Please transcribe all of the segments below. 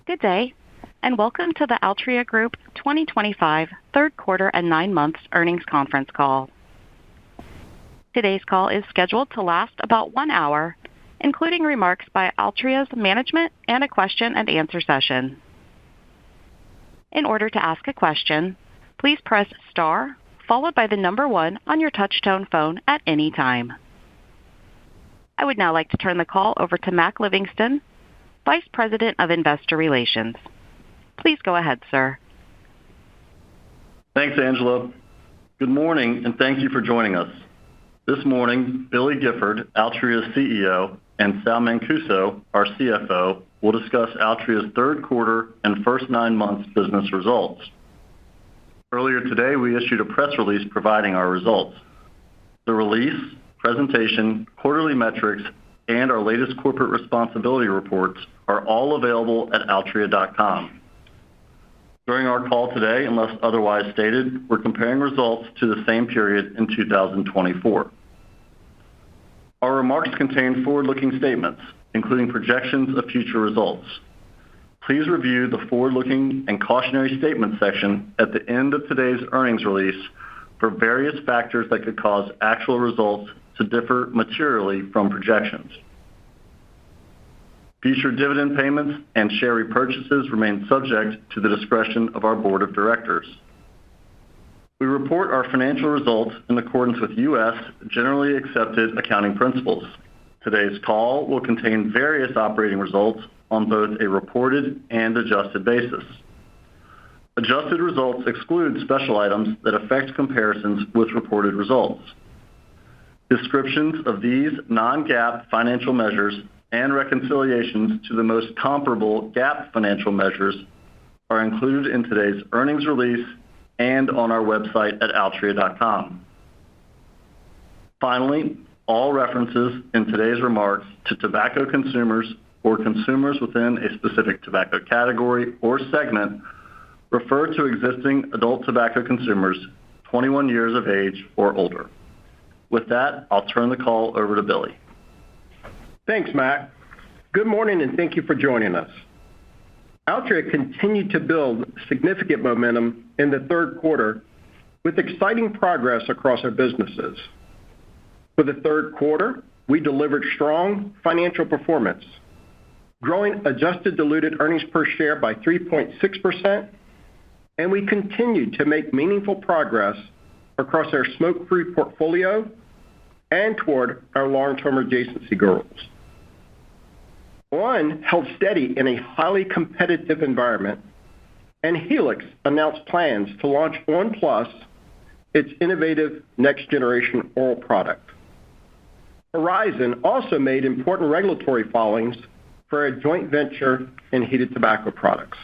Good day, and welcome to the Altria Group 2025 third quarter and 9 months earnings conference call. Today's call is scheduled to last about 1 hour, including remarks by Altria's management and a question-and-answer session. In order to ask a question, please press star followed by the number 1 on your touch-tone phone at any time. I would now like to turn the call over to Mac Livingston, Vice President of Investor Relations. Please go ahead, sir. Thanks, Angela. Good morning, and thank you for joining us. This morning, Billy Gifford, Altria's CEO, and Sal Mancuso, our CFO, will discuss Altria's third quarter and first 9 months business results. Earlier today, we issued a press release providing our results. The release, presentation, quarterly metrics, and our latest corporate responsibility reports are all available at altria.com. During our call today, unless otherwise stated, we're comparing results to the same period in 2024. Our remarks contain forward-looking statements, including projections of future results. Please review the forward-looking and cautionary statement section at the end of today's earnings release for various factors that could cause actual results to differ materially from projections. Future dividend payments and share repurchases remain subject to the discretion of our board of directors. We report our financial results in accordance with U.S. generally accepted accounting principles. Today's call will contain various operating results on both a reported and adjusted basis. Adjusted results exclude special items that affect comparisons with reported results. Descriptions of these non-GAAP financial measures and reconciliations to the most comparable GAAP financial measures are included in today's earnings release and on our website at altria.com. Finally, all references in today's remarks to tobacco consumers or consumers within a specific tobacco category or segment refer to existing adult tobacco consumers 21 years of age or older. With that, I'll turn the call over to Billy. Thanks, Mac. Good morning, and thank you for joining us. Altria continued to build significant momentum in the third quarter with exciting progress across our businesses. For the third quarter, we delivered strong financial performance, growing adjusted diluted earnings per share by 3.6%, and we continued to make meaningful progress across our smoke-free portfolio and toward our long-term adjacency goals. On! held steady in a highly competitive environment, and Helix announced plans to launch on! PLUS, its innovative next-generation oral product. Horizon also made important regulatory filings for a joint venture in heated tobacco products.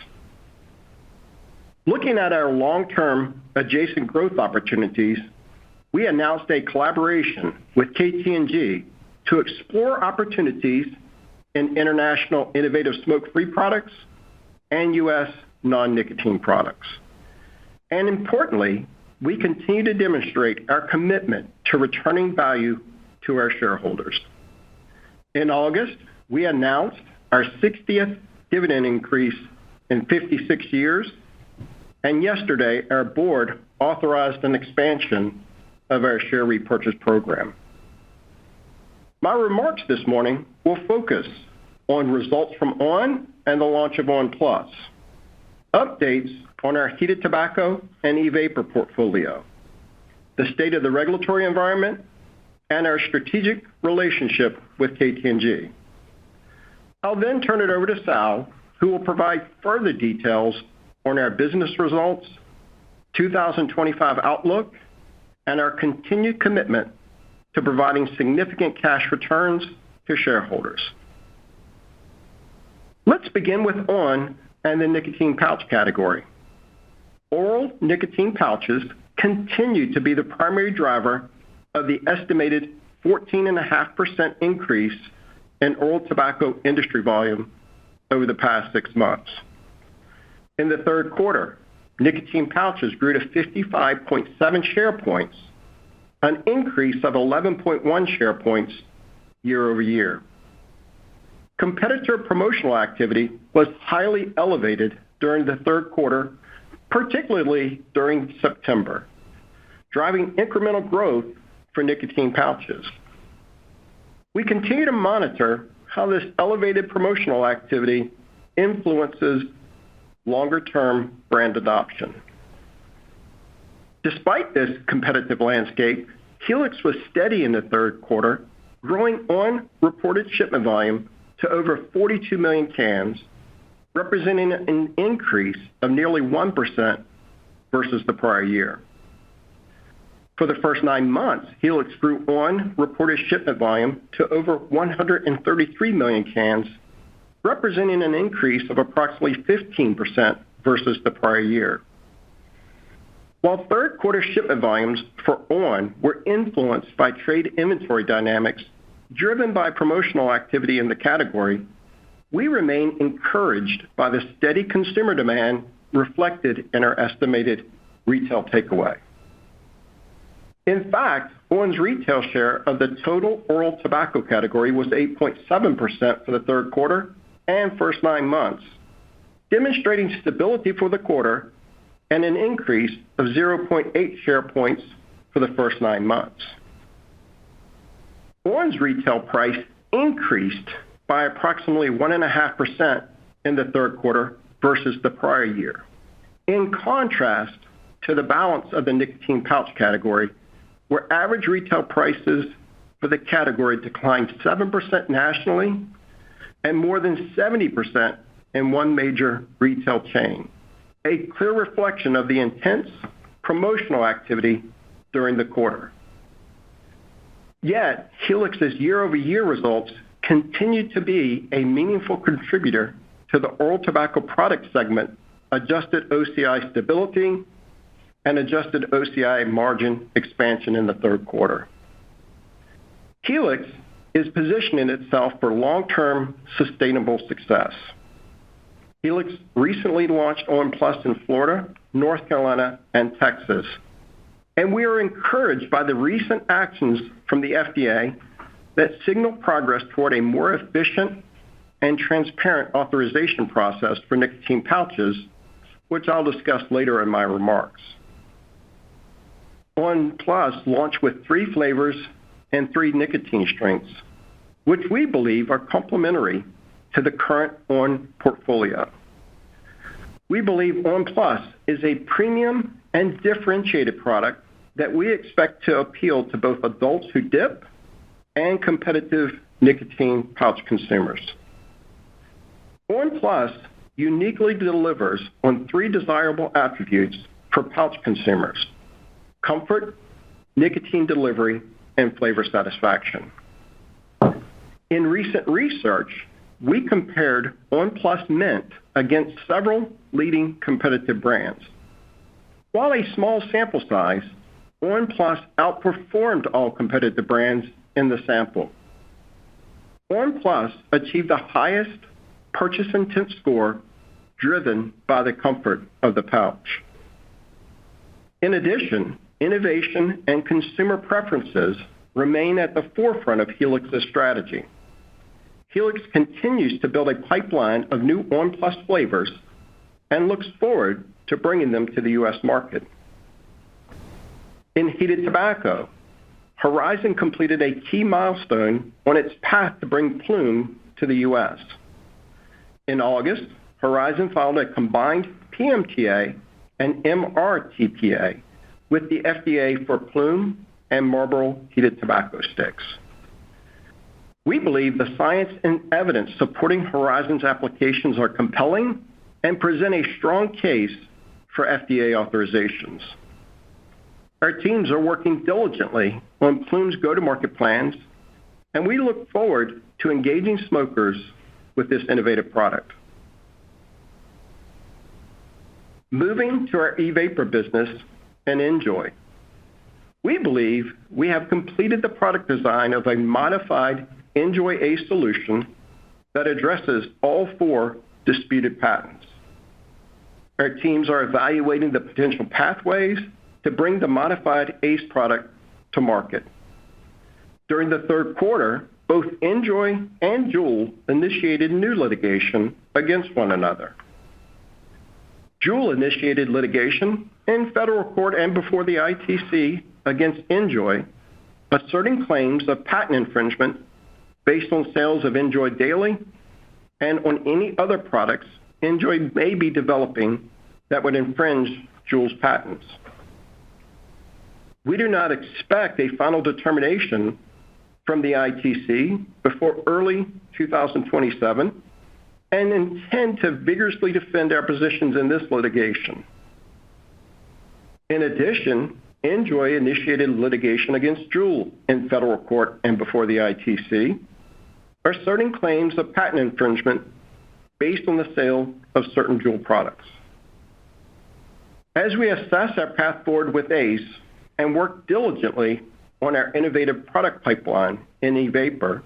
Looking at our long-term adjacent growth opportunities, we announced a collaboration with KT&G to explore opportunities in international innovative smoke-free products and U.S. non-nicotine products. And importantly, we continue to demonstrate our commitment to returning value to our shareholders. In August, we announced our 60th dividend increase in 56 years, and yesterday, our board authorized an expansion of our share repurchase program. My remarks this morning will focus on results from on! and the launch of on! PLUS, updates on our heated tobacco and e-vapor portfolio, the state of the regulatory environment, and our strategic relationship with KT&G. I'll then turn it over to Sal, who will provide further details on our business results, 2025 outlook, and our continued commitment to providing significant cash returns to shareholders. Let's begin with on! and the nicotine pouch category. Oral nicotine pouches continue to be the primary driver of the estimated 14.5% increase in oral tobacco industry volume over the past 6 months. In the third quarter, nicotine pouches grew to 55.7 share points, an increase of 11.1 share points year over year. Competitor promotional activity was highly elevated during the third quarter, particularly during September, driving incremental growth for nicotine pouches. We continue to monitor how this elevated promotional activity influences longer-term brand adoption. Despite this competitive landscape, Helix was steady in the third quarter, growing on reported shipment volume to over 42 million cans, representing an increase of nearly 1% versus the prior year. For the first 9 months, Helix grew on reported shipment volume to over 133 million cans, representing an increase of approximately 15% versus the prior year. While third quarter shipment volumes for on were influenced by trade inventory dynamics driven by promotional activity in the category, we remain encouraged by the steady consumer demand reflected in our estimated retail takeaway. In fact, on's retail share of the total oral tobacco category was 8.7% for the third quarter and first 9 months, demonstrating stability for the quarter and an increase of 0.8 share points for the first 9 months. on's retail price increased by approximately 1.5% in the third quarter versus the prior year, in contrast to the balance of the nicotine pouch category, where average retail prices for the category declined 7% nationally and more than 70% in one major retail chain, a clear reflection of the intense promotional activity during the quarter. Yet, Helix's year-over-year results continue to be a meaningful contributor to the oral tobacco product segment, adjusted OCI stability and adjusted OCI margin expansion in the third quarter. Helix is positioning itself for long-term sustainable success. Helix recently launched on! PLUS in Florida, North Carolina, and Texas, and we are encouraged by the recent actions from the FDA that signal progress toward a more efficient and transparent authorization process for nicotine pouches, which I'll discuss later in my remarks. on! PLUS launched with 3 flavors and 3 nicotine strengths, which we believe are complementary to the current on! portfolio. We believe on! PLUS is a premium and differentiated product that we expect to appeal to both adults who dip and competitive nicotine pouch consumers. on! PLUS uniquely delivers on 3 desirable attributes for pouch consumers: comfort, nicotine delivery, and flavor satisfaction. In recent research, we compared on! PLUS Mint against several leading competitive brands. While a small sample size, on! PLUS outperformed all competitive brands in the sample. on! PLUS achieved the highest purchase intent score driven by the comfort of the pouch. In addition, innovation and consumer preferences remain at the forefront of Helix's strategy. Helix continues to build a pipeline of new on! PLUS flavors and looks forward to bringing them to the U.S. market. In heated tobacco, Horizon completed a key milestone on its path to bring Plume to the U.S. In August, Horizon filed a combined PMTA and MRTPA with the FDA for Plume and Marlboro heated tobacco sticks. We believe the science and evidence supporting Horizon's applications are compelling and present a strong case for FDA authorizations. Our teams are working diligently on Plume's go-to-market plans, and we look forward to engaging smokers with this innovative product. Moving to our e-vapor business and NJOY. We believe we have completed the product design of a modified NJOY ACE solution that addresses all 4 disputed patents. Our teams are evaluating the potential pathways to bring the modified ACE product to market. During the third quarter, both NJOY and JUUL initiated new litigation against one another. JUUL initiated litigation in federal court and before the ITC against NJOY, asserting claims of patent infringement based on sales of NJOY Daily and on any other products NJOY may be developing that would infringe JUUL's patents. We do not expect a final determination from the ITC before early 2027 and intend to vigorously defend our positions in this litigation. In addition, NJOY initiated litigation against JUUL in federal court and before the ITC, asserting claims of patent infringement based on the sale of certain JUUL products. As we assess our path forward with ACE and work diligently on our innovative product pipeline in e-vapor,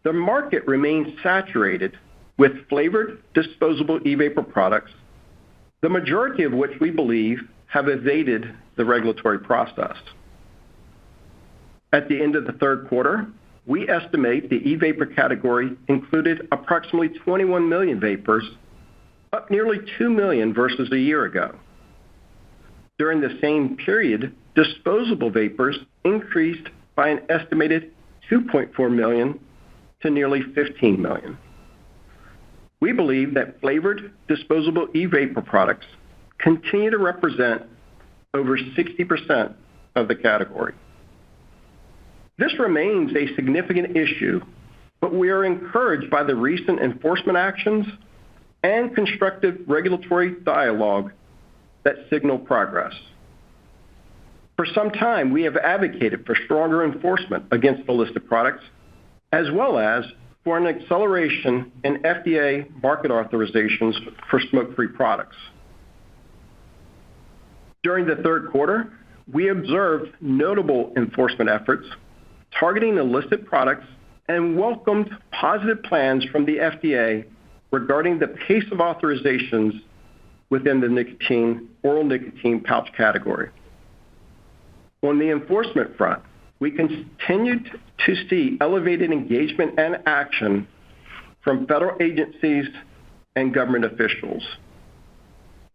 the market remains saturated with flavored disposable e-vapor products, the majority of which we believe have evaded the regulatory process. At the end of the third quarter, we estimate the e-vapor category included approximately 21 million vapors, up nearly 2 million versus a year ago. During the same period, disposable vapors increased by an estimated 2.4 million to nearly 15 million. We believe that flavored disposable e-vapor products continue to represent over 60% of the category. This remains a significant issue, but we are encouraged by the recent enforcement actions and constructive regulatory dialogue that signal progress. For some time, we have advocated for stronger enforcement against illicit products, as well as for an acceleration in FDA market authorizations for smoke-free products. During the third quarter, we observed notable enforcement efforts targeting illicit products and welcomed positive plans from the FDA regarding the pace of authorizations within the oral nicotine pouch category. On the enforcement front, we continued to see elevated engagement and action from federal agencies and government officials.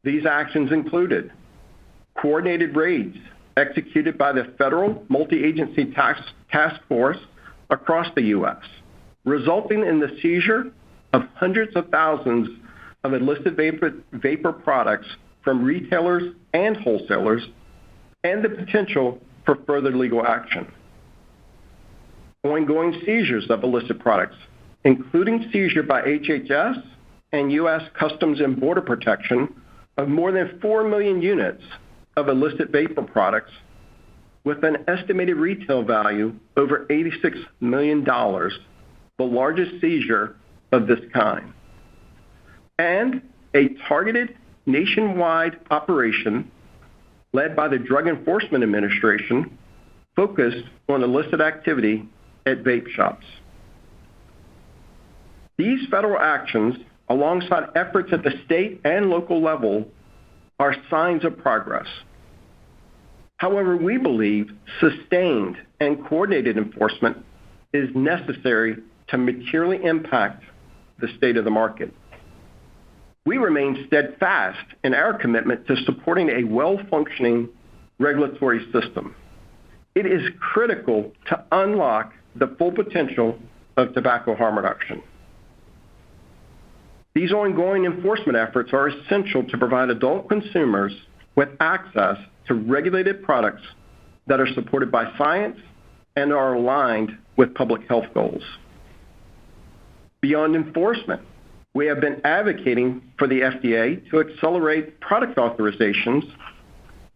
These actions included coordinated raids executed by the Federal Multi-Agency Task Force across the U.S., resulting in the seizure of hundreds of thousands of illicit vapor products from retailers and wholesalers, and the potential for further legal action. Ongoing seizures of illicit products, including seizure by HHS and U.S. Customs and Border Protection of more than 4 million units of illicit vapor products with an estimated retail value over $86 million, the largest seizure of this kind. And a targeted nationwide operation led by the Drug Enforcement Administration focused on illicit activity at vape shops. These federal actions, alongside efforts at the state and local level, are signs of progress. However, we believe sustained and coordinated enforcement is necessary to materially impact the state of the market. We remain steadfast in our commitment to supporting a well-functioning regulatory system. It is critical to unlock the full potential of tobacco harm reduction. These ongoing enforcement efforts are essential to provide adult consumers with access to regulated products that are supported by science and are aligned with public health goals. Beyond enforcement, we have been advocating for the FDA to accelerate product authorizations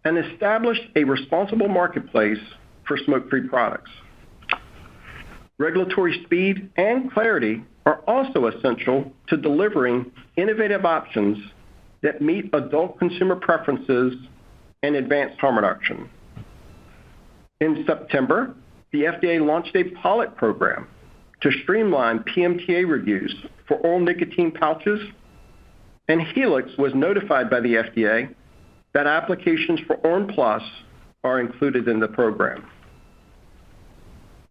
and establish a responsible marketplace for smoke-free products. Regulatory speed and clarity are also essential to delivering innovative options that meet adult consumer preferences and advance harm reduction. In September, the FDA launched a pilot program to streamline PMTA reviews for oral nicotine pouches, and Helix was notified by the FDA that applications for on! PLUS are included in the program.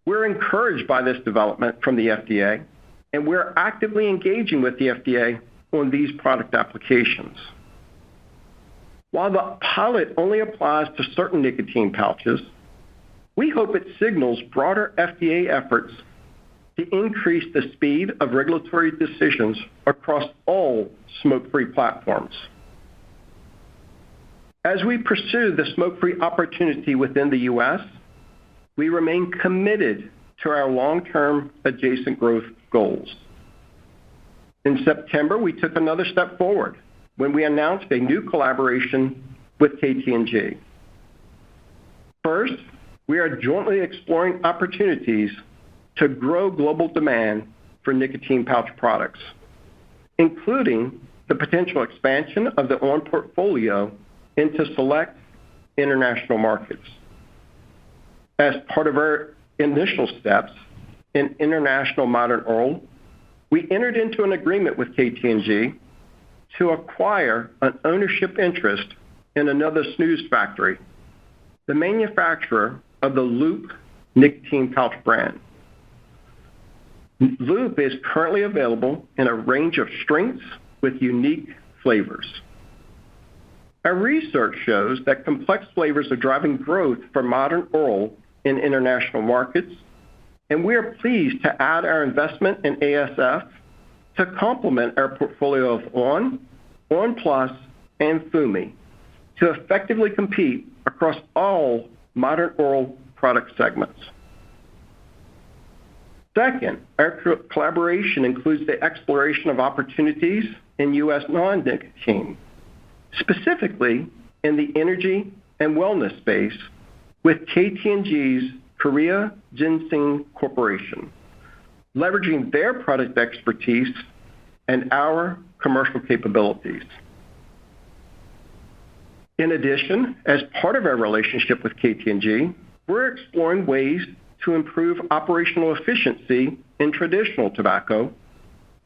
We're encouraged by this development from the FDA, and we're actively engaging with the FDA on these product applications. While the pilot only applies to certain nicotine pouches, we hope it signals broader FDA efforts to increase the speed of regulatory decisions across all smoke-free platforms. As we pursue the smoke-free opportunity within the U.S., we remain committed to our long-term adjacent growth goals. In September, we took another step forward when we announced a new collaboration with KT&G. First, we are jointly exploring opportunities to grow global demand for nicotine pouch products, including the potential expansion of the on! portfolio into select international markets. As part of our initial steps in international modern oral, we entered into an agreement with KT&G to acquire an ownership interest in another snus factory, the manufacturer of the Loop nicotine pouch brand. Loop is currently available in a range of strengths with unique flavors. Our research shows that complex flavors are driving growth for modern oral in international markets, and we are pleased to add our investment in ASF to complement our portfolio of on! Plus, and Fumi to effectively compete across all modern oral product segments. Second, our collaboration includes the exploration of opportunities in U.S. non-nicotine, specifically in the energy and wellness space with KT&G's Korea Ginseng Corporation, leveraging their product expertise and our commercial capabilities. In addition, as part of our relationship with KT&G, we're exploring ways to improve operational efficiency in traditional tobacco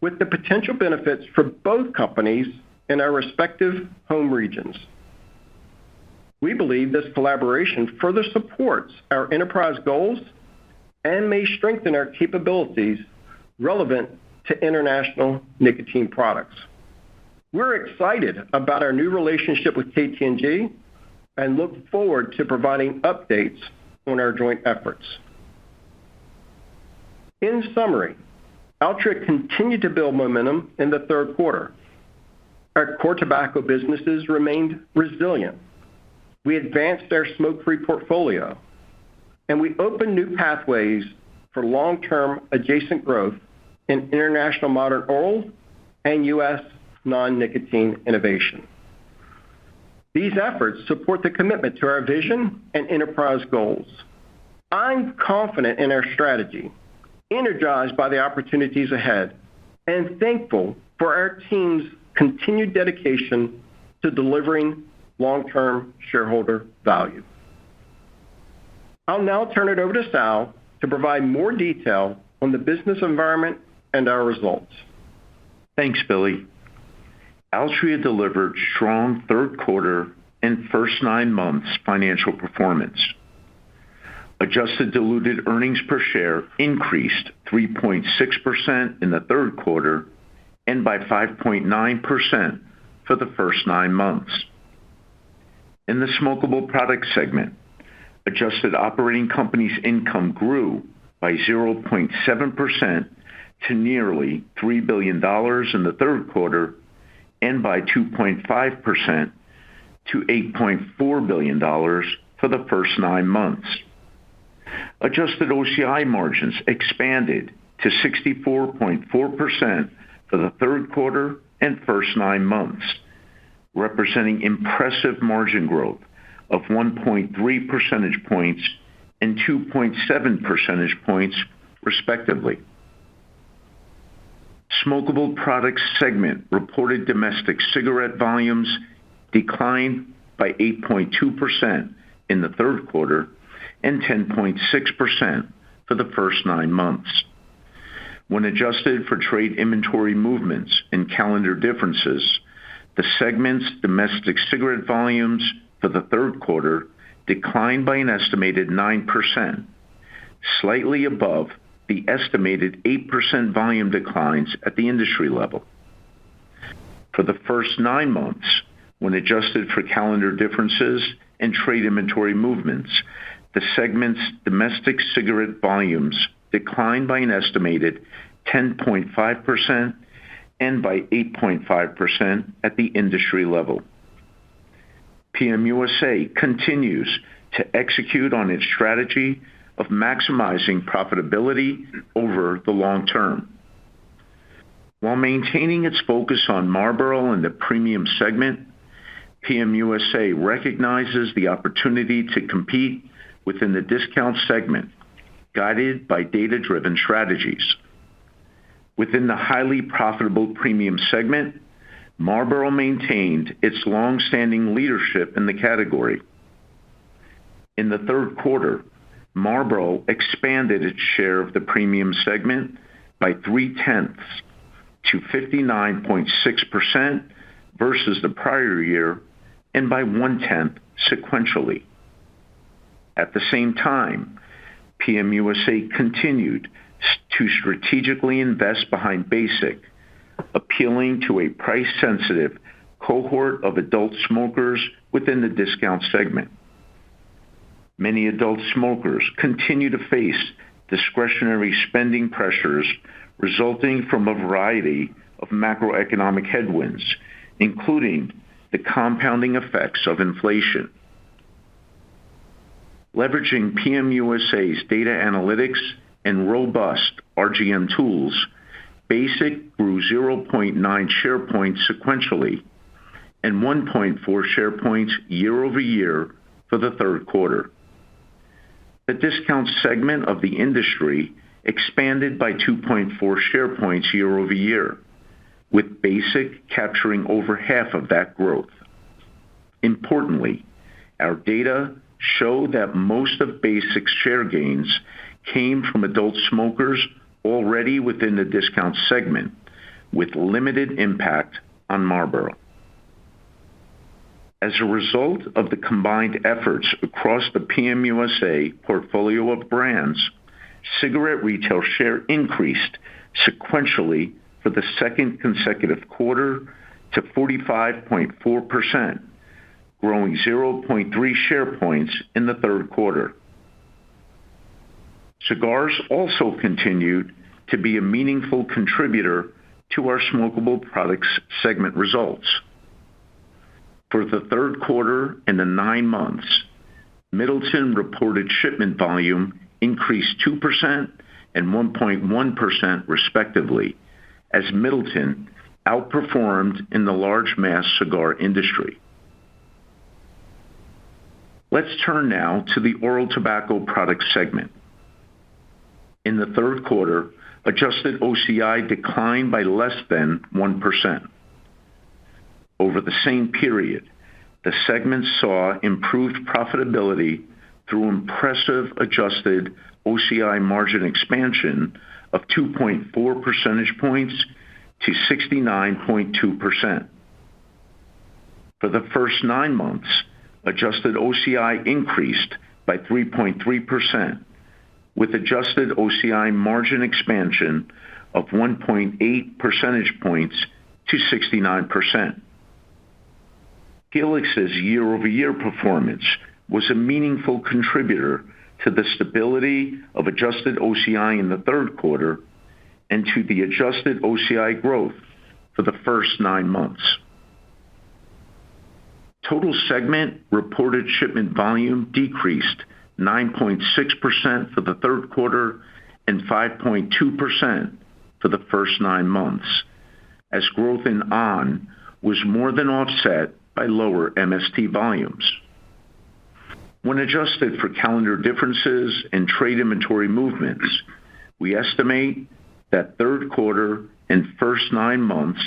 with the potential benefits for both companies in our respective home regions. We believe this collaboration further supports our enterprise goals and may strengthen our capabilities relevant to international nicotine products. We're excited about our new relationship with KT&G and look forward to providing updates on our joint efforts. In summary, Altria continued to build momentum in the third quarter. Our core tobacco businesses remained resilient. We advanced our smoke-free portfolio, and we opened new pathways for long-term adjacent growth in international modern oral and U.S. non-nicotine innovation. These efforts support the commitment to our vision and enterprise goals. I'm confident in our strategy, energized by the opportunities ahead, and thankful for our team's continued dedication to delivering long-term shareholder value. I'll now turn it over to Sal to provide more detail on the business environment and our results. Thanks, Billy. Altria delivered strong third quarter and first 9 months financial performance. Adjusted diluted earnings per share increased 3.6% in the third quarter and by 5.9% for the first 9 months. In the smokable product segment, adjusted operating companies income grew by 0.7% to nearly $3 billion in the third quarter and by 2.5% to $8.4 billion for the first 9 months. Adjusted OCI margins expanded to 64.4% for the third quarter and first 9 months, representing impressive margin growth of 1.3 percentage points and 2.7 percentage points, respectively. Smokable products segment reported domestic cigarette volumes declined by 8.2% in the third quarter and 10.6% for the first 9 months. When adjusted for trade inventory movements and calendar differences, the segment's domestic cigarette volumes for the third quarter declined by an estimated 9%, slightly above the estimated 8% volume declines at the industry level. For the first 9 months, when adjusted for calendar differences and trade inventory movements, the segment's domestic cigarette volumes declined by an estimated 10.5% and by 8.5% at the industry level. PM USA continues to execute on its strategy of maximizing profitability over the long term. While maintaining its focus on Marlboro and the premium segment, PM USA recognizes the opportunity to compete within the discount segment, guided by data-driven strategies. Within the highly profitable premium segment, Marlboro maintained its long-standing leadership in the category. In the third quarter, Marlboro expanded its share of the premium segment by 0.3 to 59.6% versus the prior year and by 0.1 sequentially. At the same time, PM USA continued to strategically invest behind Basic, appealing to a price-sensitive cohort of adult smokers within the discount segment. Many adult smokers continue to face discretionary spending pressures resulting from a variety of macroeconomic headwinds, including the compounding effects of inflation. Leveraging PM USA's data analytics and robust RGM tools, Basic grew 0.9 share points sequentially and 1.4 share points year over year for the third quarter. The discount segment of the industry expanded by 2.4 share points year over year, with Basic capturing over half of that growth. Importantly, our data show that most of Basic's share gains came from adult smokers already within the discount segment, with limited impact on Marlboro. As a result of the combined efforts across the PM USA portfolio of brands, cigarette retail share increased sequentially for the second consecutive quarter to 45.4%, growing 0.3 share points in the third quarter. Cigars also continued to be a meaningful contributor to our smokeable products segment results. For the third quarter and the 9 months, Middleton reported shipment volume increased 2% and 1.1% respectively, as Middleton outperformed in the large mass cigar industry. Let's turn now to the oral tobacco products segment. In the third quarter, adjusted OCI declined by less than 1%. Over the same period, the segment saw improved profitability through impressive adjusted OCI margin expansion of 2.4 percentage points to 69.2%. For the first 9 months, adjusted OCI increased by 3.3%, with adjusted OCI margin expansion of 1.8 percentage points to 69%. Helix's year-over-year performance was a meaningful contributor to the stability of adjusted OCI in the third quarter and to the adjusted OCI growth for the first 9 months. Total segment reported shipment volume decreased 9.6% for the third quarter and 5.2% for the first 9 months, as growth in ON was more than offset by lower MST volumes. When adjusted for calendar differences and trade inventory movements, we estimate that third quarter and first 9 months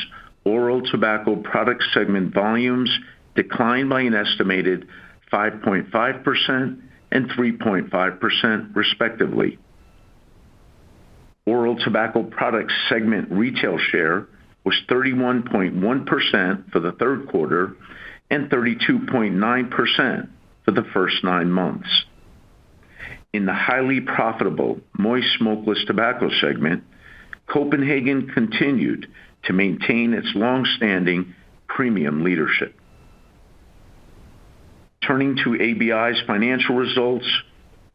oral tobacco product segment volumes declined by an estimated 5.5% and 3.5% respectively. Oral tobacco products segment retail share was 31.1% for the third quarter and 32.9% for the first 9 months. In the highly profitable moist smokeless tobacco segment, Copenhagen continued to maintain its long-standing premium leadership. Turning to ABI's financial results,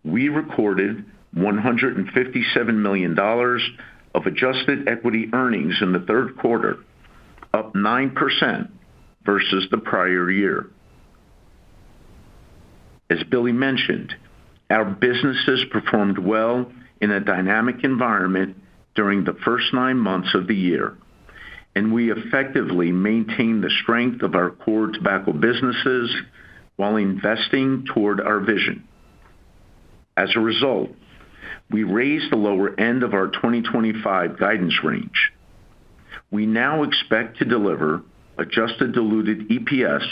we recorded $157 million of adjusted equity earnings in the third quarter, up 9% versus the prior year. As Billy mentioned, our businesses performed well in a dynamic environment during the first 9 months of the year, and we effectively maintained the strength of our core tobacco businesses while investing toward our vision. As a result, we raised the lower end of our 2025 guidance range. We now expect to deliver adjusted diluted EPS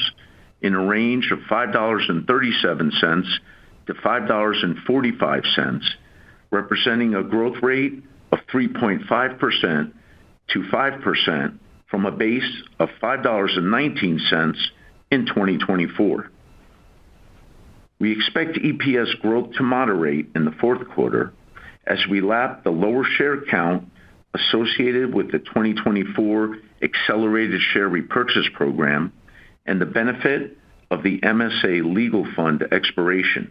in a range of $5.37 to $5.45, representing a growth rate of 3.5% to 5% from a base of $5.19 in 2024. We expect EPS growth to moderate in the fourth quarter as we lap the lower share count associated with the 2024 accelerated share repurchase program and the benefit of the MSA legal fund expiration.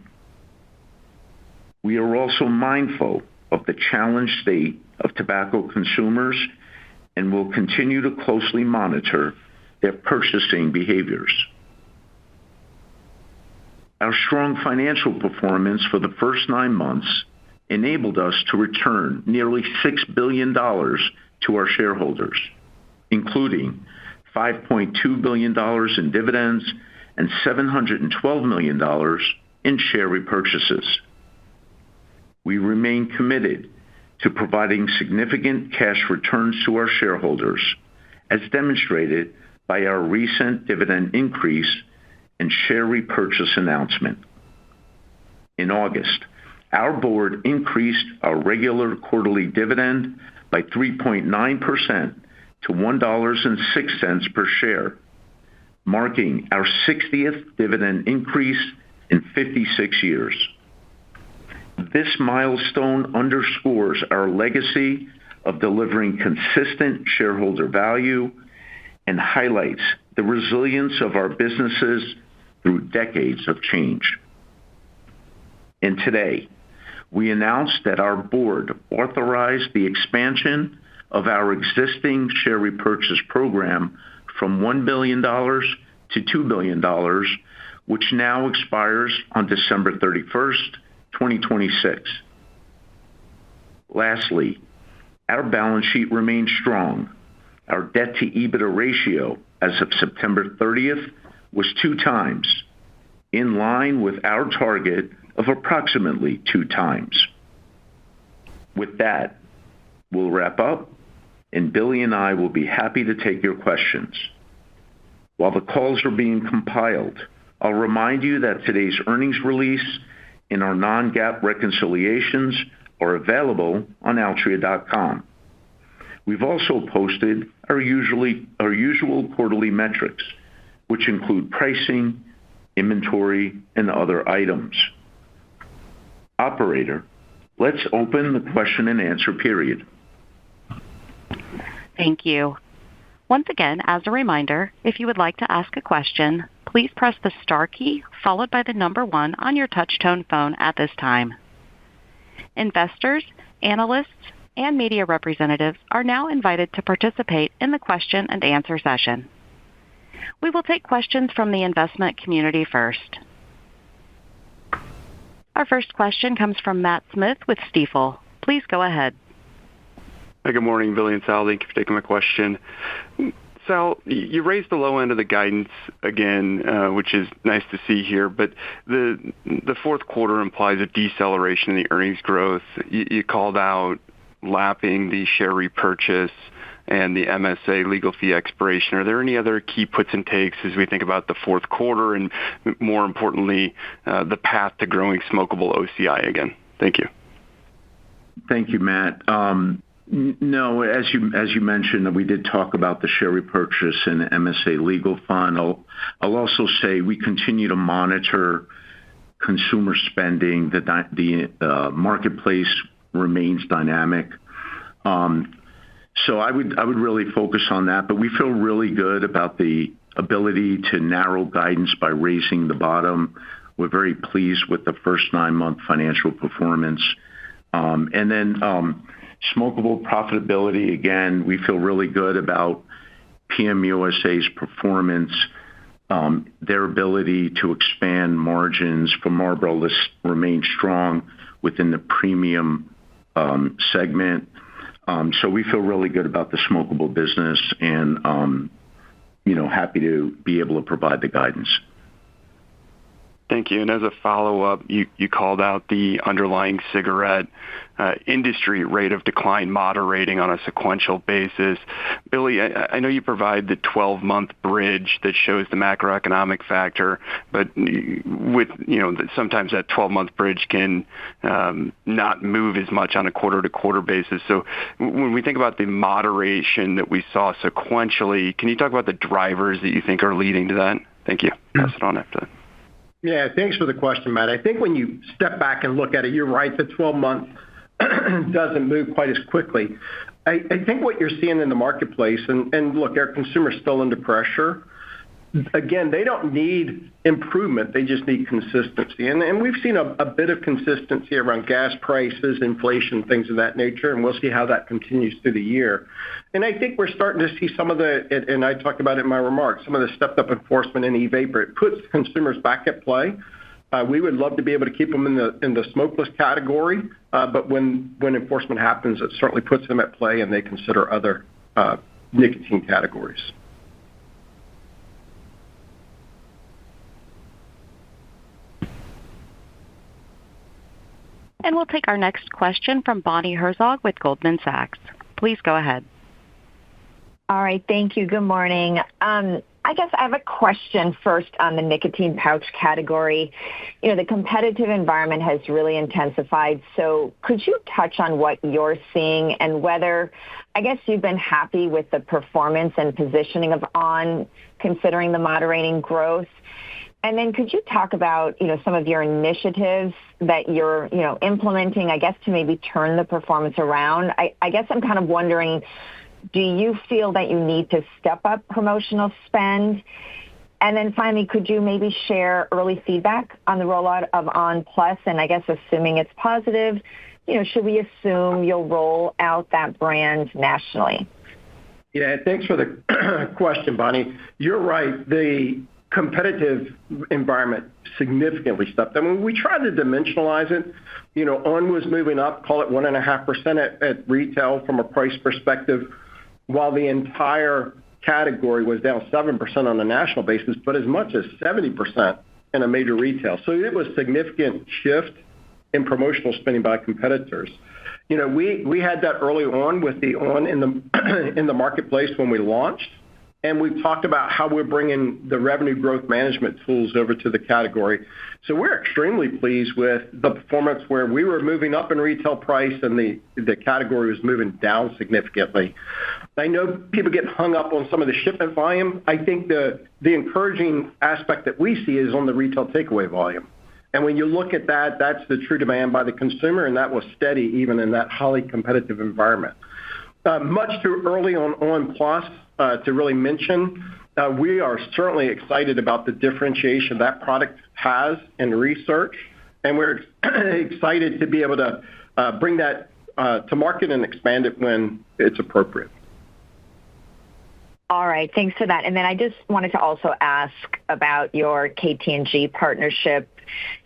We are also mindful of the challenged state of tobacco consumers and will continue to closely monitor their purchasing behaviors. Our strong financial performance for the first 9 months enabled us to return nearly $6 billion to our shareholders, including $5.2 billion in dividends and $712 million in share repurchases. We remain committed to providing significant cash returns to our shareholders, as demonstrated by our recent dividend increase and share repurchase announcement. In August, our board increased our regular quarterly dividend by 3.9% to $1.06 per share, marking our 60th dividend increase in 56 years. This milestone underscores our legacy of delivering consistent shareholder value and highlights the resilience of our businesses through decades of change. And today, we announced that our board authorized the expansion of our existing share repurchase program from $1 billion to $2 billion, which now expires on December 31st, 2026. Lastly, our balance sheet remains strong. Our debt-to-EBITDA ratio as of September 30th was 2 times, in line with our target of approximately 2 times. With that, we'll wrap up, and Billy and I will be happy to take your questions. While the calls are being compiled, I'll remind you that today's earnings release and our non-GAAP reconciliations are available on altria.com. We've also posted our usual quarterly metrics, which include pricing, inventory, and other items. Operator, let's open the question and answer period. Thank you. Once again, as a reminder, if you would like to ask a question, please press the star key followed by the number 1 on your touch-tone phone at this time. Investors, analysts, and media representatives are now invited to participate in the question and answer session. We will take questions from the investment community first. Our first question comes from Matt Smith with Stifel. Please go ahead. Hi, good morning, Billy and Sal. Thank you for taking my question. Sal, you raised the low end of the guidance again, which is nice to see here, but the fourth quarter implies a deceleration in the earnings growth. You called out lapping the share repurchase and the MSA legal fee expiration. Are there any other key puts and takes as we think about the fourth quarter and, more importantly, the path to growing smokable OCI again? Thank you. Thank you, Matt. No, as you mentioned, we did talk about the share repurchase and MSA legal fund. I'll also say we continue to monitor consumer spending. The marketplace remains dynamic. So I would really focus on that, but we feel really good about the ability to narrow guidance by raising the bottom. We're very pleased with the first 9-month financial performance. And then smokeable profitability, again, we feel really good about PM USA's performance, their ability to expand margins for Marlboro remain strong within the premium segment. So we feel really good about the smokeable business and, happy to be able to provide the guidance. Thank you. And as a follow-up, you called out the underlying cigarette industry rate of decline moderating on a sequential basis. Billy, I know you provide the 12-month bridge that shows the macroeconomic factor, but with sometimes that 12-month bridge can not move as much on a quarter-to-quarter basis. So when we think about the moderation that we saw sequentially, can you talk about the drivers that you think are leading to that? Thank you. Pass it on after that. Yeah, thanks for the question, Matt. I think when you step back and look at it, you're right, the 12-month doesn't move quite as quickly. I think what you're seeing in the marketplace, and look, our consumers still under pressure. Again, they don't need improvement. They just need consistency. And we've seen a bit of consistency around gas prices, inflation, things of that nature, and we'll see how that continues through the year. And I think we're starting to see some of and I talked about it in my remarks, some of the stepped-up enforcement in e-vapor. It puts consumers back at play. We would love to be able to keep them in the smokeless category, but when enforcement happens, it certainly puts them at play, and they consider other nicotine categories. And we'll take our next question from Bonnie Herzog with Goldman Sachs. Please go ahead. All right. Thank you. Good morning. I guess I have a question first on the nicotine pouch category. The competitive environment has really intensified. So could you touch on what you're seeing and whether, I guess, you've been happy with the performance and positioning of on, considering the moderating growth? And then could you talk about, some of your initiatives that you're, implementing, I guess, to maybe turn the performance around? I guess I'm kind of wondering, do you feel that you need to step up promotional spend? And then finally, could you maybe share early feedback on the rollout of On Plus? And I guess assuming it's positive, should we assume you'll roll out that brand nationally? Yeah, thanks for the question, Bonnie. You're right. The competitive environment significantly stepped. I mean, we tried to dimensionalize it. On was moving up, call it 1.5% at retail from a price perspective, while the entire category was down 7% on a national basis, but as much as 70% in a major retail. So it was a significant shift in promotional spending by competitors. We had that early on with the On in the marketplace when we launched. And we've talked about how we're bringing the revenue growth management tools over to the category. So we're extremely pleased with the performance where we were moving up in retail price and the category was moving down significantly. I know people get hung up on some of the shipment volume. I think the encouraging aspect that we see is on the retail takeaway volume. And when you look at that, that's the true demand by the consumer, and that was steady even in that highly competitive environment. Much too early on Plus to really mention. We are certainly excited about the differentiation that product has in research, and we're excited to be able to bring that to market and expand it when it's appropriate. All right. Thanks for that. And then I just wanted to also ask about your KT&G partnership.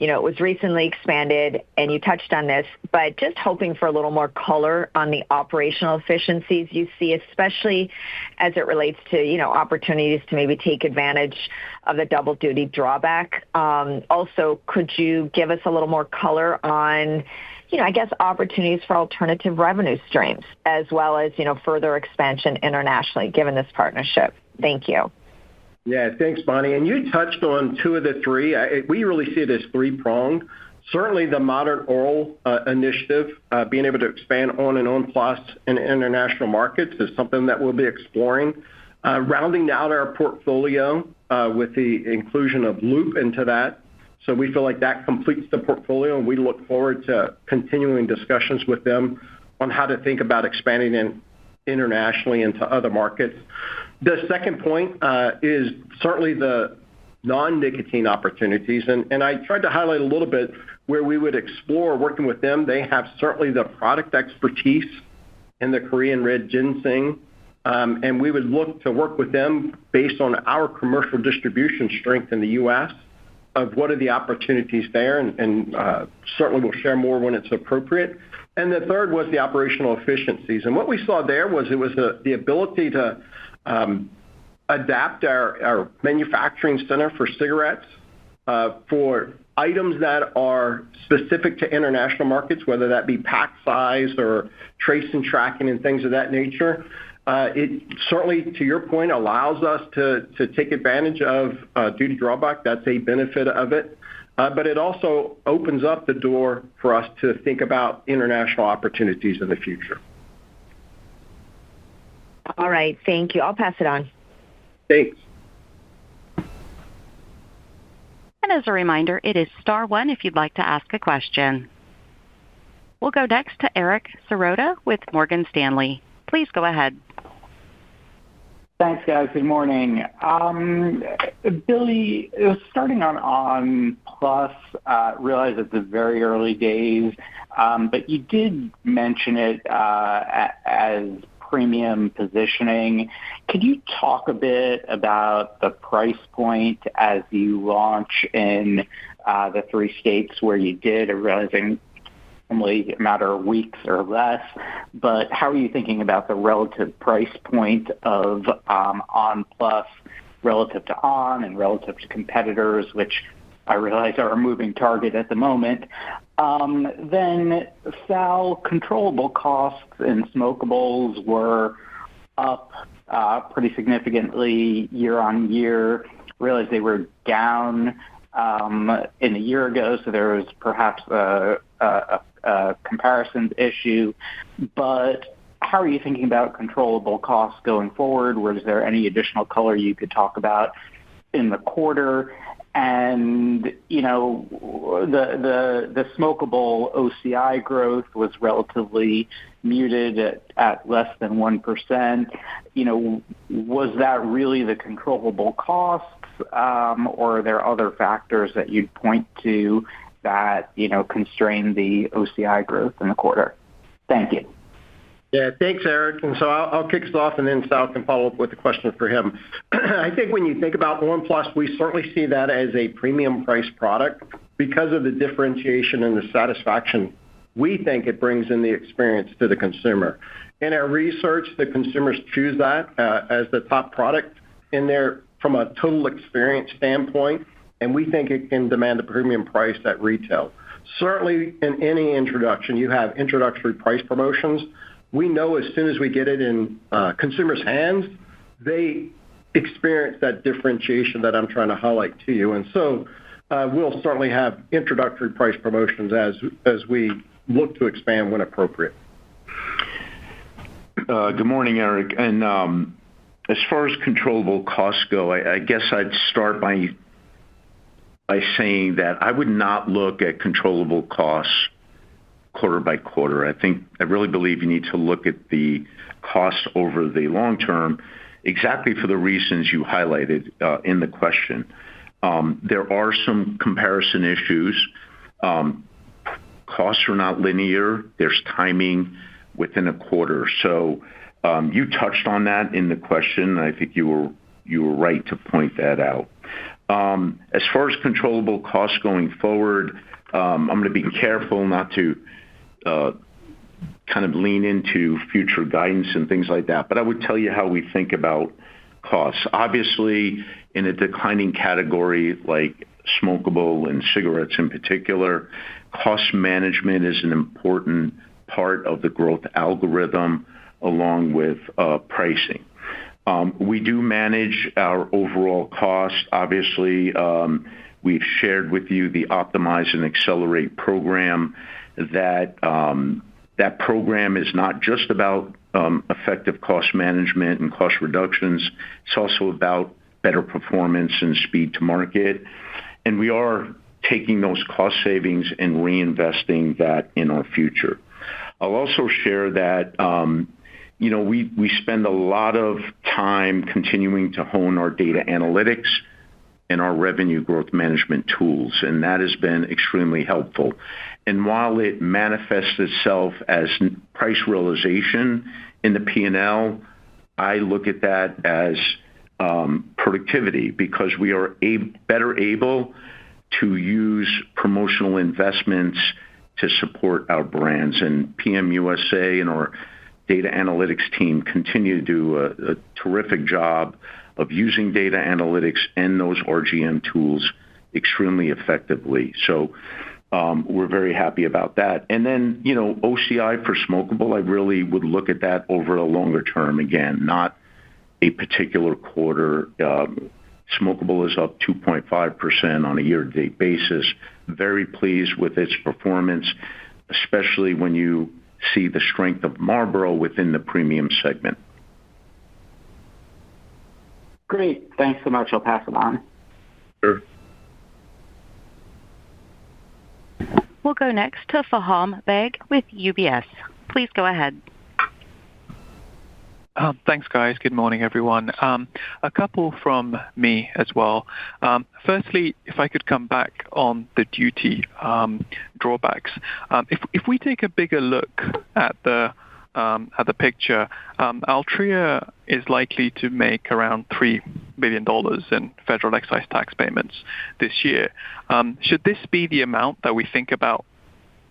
It was recently expanded, and you touched on this, but just hoping for a little more color on the operational efficiencies you see, especially as it relates to, opportunities to maybe take advantage of the double duty drawback. Also, could you give us a little more color on, I guess, opportunities for alternative revenue streams, as well as, further expansion internationally, given this partnership? Thank you. Yeah, thanks, Bonnie. And you touched on two of the three. We really see it as three-pronged. Certainly the modern oral initiative, being able to expand On and On Plus in international markets is something that we'll be exploring. Rounding out our portfolio with the inclusion of Loop into that. So we feel like that completes the portfolio, and we look forward to continuing discussions with them on how to think about expanding internationally into other markets. The second point is certainly the non-nicotine opportunities, and I tried to highlight a little bit where we would explore working with them. They have certainly the product expertise in the Korean red ginseng, and we would look to work with them based on our commercial distribution strength in the U.S. of what are the opportunities there, and certainly we'll share more when it's appropriate. And the third was the operational efficiencies. And what we saw there was the ability to adapt our manufacturing center for cigarettes for items that are specific to international markets, whether that be pack size or trace and tracking and things of that nature. It certainly, to your point, allows us to take advantage of duty drawback. That's a benefit of it. But it also opens up the door for us to think about international opportunities in the future. All right. Thank you. I'll pass it on. Thanks. And as a reminder, it is star one if you'd like to ask a question. We'll go next to Eric Sirota with Morgan Stanley. Please go ahead. Thanks, guys. Good morning. Billy, starting on Plus, realize it's the very early days, but you did mention it as premium positioning. Could you talk a bit about the price point as you launch in the 3 states where you did, realizing only a matter of weeks or less, but how are you thinking about the relative price point of On Plus relative to On and relative to competitors, which I realize are a moving target at the moment? Then, Sal, controllable costs in smokables were up pretty significantly year on year. Realize they were down in a year ago, so there was perhaps a comparisons issue. But how are you thinking about controllable costs going forward? Was there any additional color you could talk about in the quarter? And, the smokable OCI growth was relatively muted at less than 1%. Was that really the controllable costs, or are there other factors that you'd point to that, constrain the OCI growth in the quarter? Thank you. Yeah, thanks, Eric. And so I'll kick us off, and then Sal can follow up with a question for him. I think when you think about On Plus, we certainly see that as a premium price product because of the differentiation and the satisfaction we think it brings in the experience to the consumer. In our research, the consumers choose that as the top product in there from a total experience standpoint, and we think it can demand a premium price at retail. Certainly, in any introduction, you have introductory price promotions. We know as soon as we get it in consumers' hands, they experience that differentiation that I'm trying to highlight to you. And so we'll certainly have introductory price promotions as we look to expand when appropriate. Good morning, Eric. And as far as controllable costs go, I guess I'd start by saying that I would not look at controllable costs quarter by quarter. I really believe you need to look at the costs over the long term, exactly for the reasons you highlighted in the question. There are some comparison issues. Costs are not linear. There's timing within a quarter. So you touched on that in the question. I think you were right to point that out. As far as controllable costs going forward, I'm going to be careful not to kind of lean into future guidance and things like that. But I would tell you how we think about costs. Obviously, in a declining category like smokable and cigarettes in particular, cost management is an important part of the growth algorithm along with pricing. We do manage our overall cost. Obviously, we've shared with you the Optimize and Accelerate program. That program is not just about effective cost management and cost reductions. It's also about better performance and speed to market. And we are taking those cost savings and reinvesting that in our future. I'll also share that, we spend a lot of time continuing to hone our data analytics and our revenue growth management tools, and that has been extremely helpful. And while it manifests itself as price realization in the P&L, I look at that as productivity, because we are better able to use promotional investments to support our brands. And PM USA and our data analytics team continue to do a terrific job of using data analytics and those RGM tools extremely effectively. So we're very happy about that. And then, OCI for smokeable, I really would look at that over a longer term. Again, not a particular quarter. Smokeable is up 2.5% on a year-to-date basis. Very pleased with its performance, especially when you see the strength of Marlboro within the premium segment. Great. Thanks so much. I'll pass it on. Sure. We'll go next to Faham Beg with UBS. Please go ahead. Thanks, guys. Good morning, everyone. A couple from me as well. Firstly, if I could come back on the duty drawbacks. If we take a bigger look at the picture, Altria is likely to make around $3 billion in federal excise tax payments this year. Should this be the amount that we think about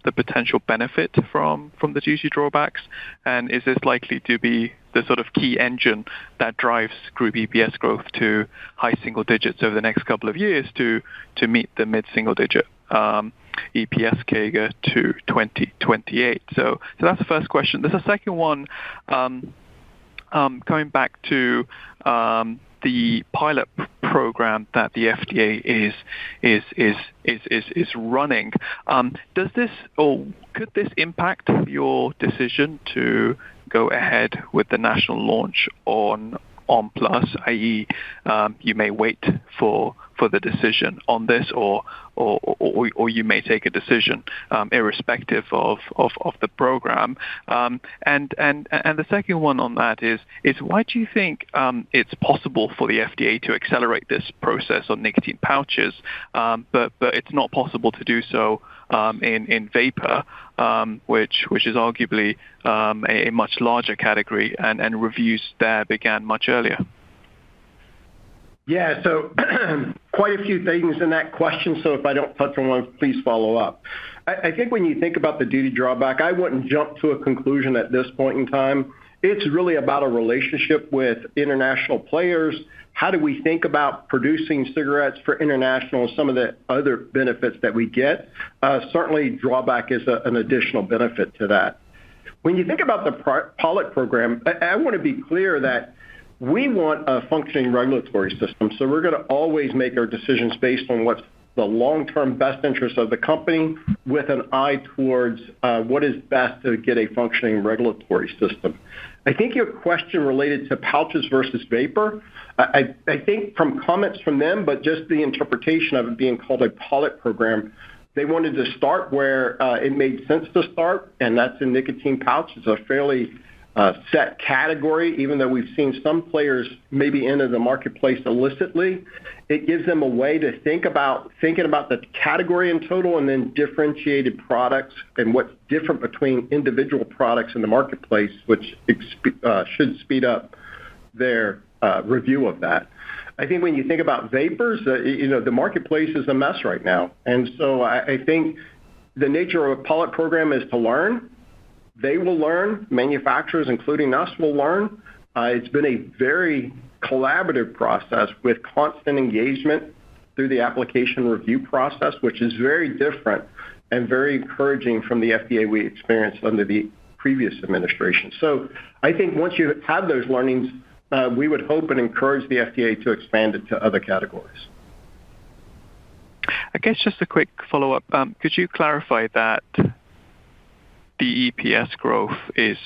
the potential benefit from the duty drawbacks? And is this likely to be the sort of key engine that drives group EPS growth to high single digits over the next couple of years to meet the mid-single digit EPS CAGR to 2028? So that's the first question. There's a second one, going back to the pilot program that the FDA is running. Does this, or could this impact your decision to go ahead with the national launch on Plus, i.e., you may wait for the decision on this, or you may take a decision irrespective of the program. And the second one on that is why do you think it's possible for the FDA to accelerate this process on nicotine pouches, but it's not possible to do so in vapor, which is arguably a much larger category, and reviews there began much earlier? Yeah, so quite a few things in that question, so if I don't touch on one, please follow up. I think when you think about the duty drawback, I wouldn't jump to a conclusion at this point in time. It's really about a relationship with international players. How do we think about producing cigarettes for international and some of the other benefits that we get? Certainly, drawback is an additional benefit to that. When you think about the pilot program, I want to be clear that we want a functioning regulatory system, so we're going to always make our decisions based on what's the long-term best interest of the company with an eye towards what is best to get a functioning regulatory system. I think your question related to pouches versus vapor, I think from comments from them, but just the interpretation of it being called a pilot program, they wanted to start where it made sense to start, and that's in nicotine pouches. It's a fairly set category, even though we've seen some players maybe enter the marketplace illicitly. It gives them a way to thinking about the category in total and then differentiated products and what's different between individual products in the marketplace, which should speed up their review of that. I think when you think about vapors, the marketplace is a mess right now. And so I think the nature of a pilot program is to learn. They will learn. Manufacturers, including us, will learn. It's been a very collaborative process with constant engagement through the application review process, which is very different and very encouraging from the FDA we experienced under the previous administration. So I think once you have those learnings, we would hope and encourage the FDA to expand it to other categories. I guess just a quick follow-up. Could you clarify that the EPS growth is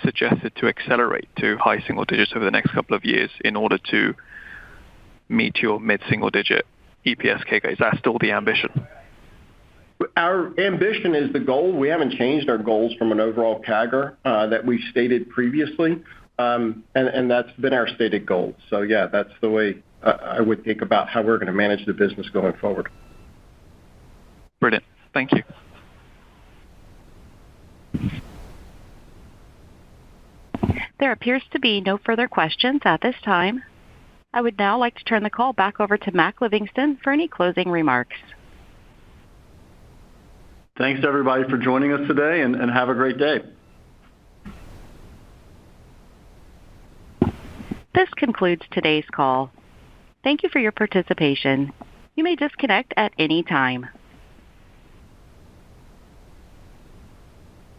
suggested to accelerate to high single digits over the next couple of years in order to meet your mid-single digit EPS CAGR. Is that still the ambition? Our ambition is the goal. We haven't changed our goals from an overall CAGR that we stated previously, and that's been our stated goal. So, yeah, that's the way I would think about how we're going to manage the business going forward. Brilliant. Thank you. There appears to be no further questions at this time. I would now like to turn the call back over to Mac Livingston for any closing remarks. Thanks, everybody, for joining us today, and have a great day. This concludes today's call. Thank you for your participation. You may disconnect at any time.